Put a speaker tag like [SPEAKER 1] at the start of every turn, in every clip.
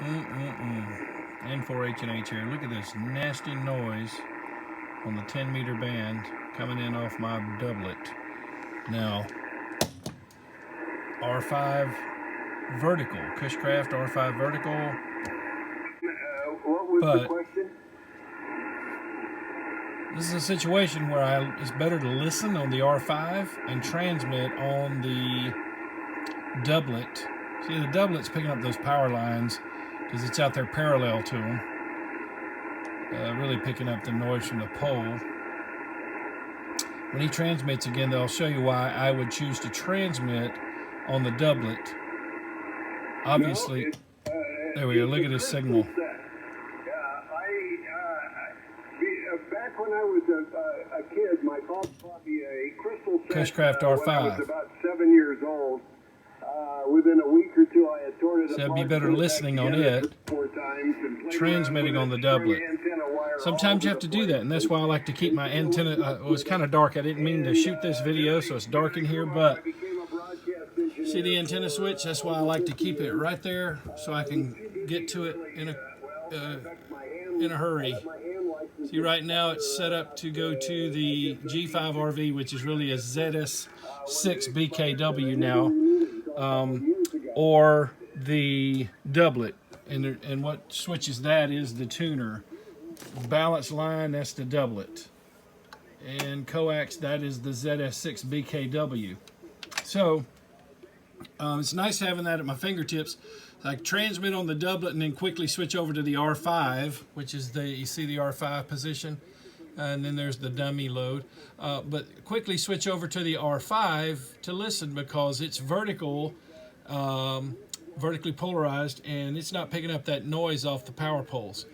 [SPEAKER 1] N4H&H here. Look at this nasty noise on the 10-meter band coming in off my doublet. Now, R5 vertical, Cushcraft R-5 vertical.
[SPEAKER 2] What was the question?
[SPEAKER 1] This is a situation where it's better to listen on the R5 and transmit on the doublet. See, the doublet's picking up those power lines because it's out there parallel to them. Really picking up the noise from the pole. When he transmits again, though, I'll show you why I would choose to transmit on the doublet. Obviously, there we go. Look at his signal.
[SPEAKER 2] Back when I was a kid, my father bought me a crystal set
[SPEAKER 1] Cushcraft R-5.
[SPEAKER 2] when I was about 7 years old. Within a week or two, I had torn it apart.
[SPEAKER 1] So it'd be better listening on it, transmitting on the doublet. Sometimes you have to do that, and that's why I like to keep my antenna. It was kind of dark. I didn't mean to shoot this video, so it's dark in here, but see the antenna switch? That's why I like to keep it right there so I can get to it in a hurry. See, right now it's set up to go to the G5RV, which is really a ZS6BKW now, or the doublet. And what switches that is the tuner. Balance line, that's the doublet. And coax, that is the ZS6BKW. So, it's nice having that at my fingertips. I transmit on the doublet and then quickly switch over to the R5, which is you see the R5 position, and then there's the dummy load. But quickly switch over to the R5 to listen because it's vertically polarized, and it's not picking up that noise off the power poles.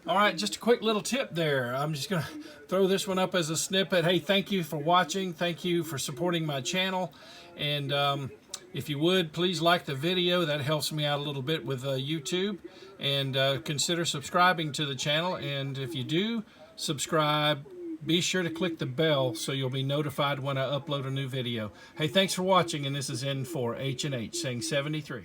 [SPEAKER 1] All right, just a quick little tip there. I'm just going to throw this one up as a snippet. Hey, thank you for watching. Thank you for supporting my channel. And if you would, please like the video. That helps me out a little bit with YouTube. And consider subscribing to the channel. And if you do subscribe, be sure to click the bell so you'll be notified when I upload a new video. Hey, thanks for watching, and this is N4H&H saying 73.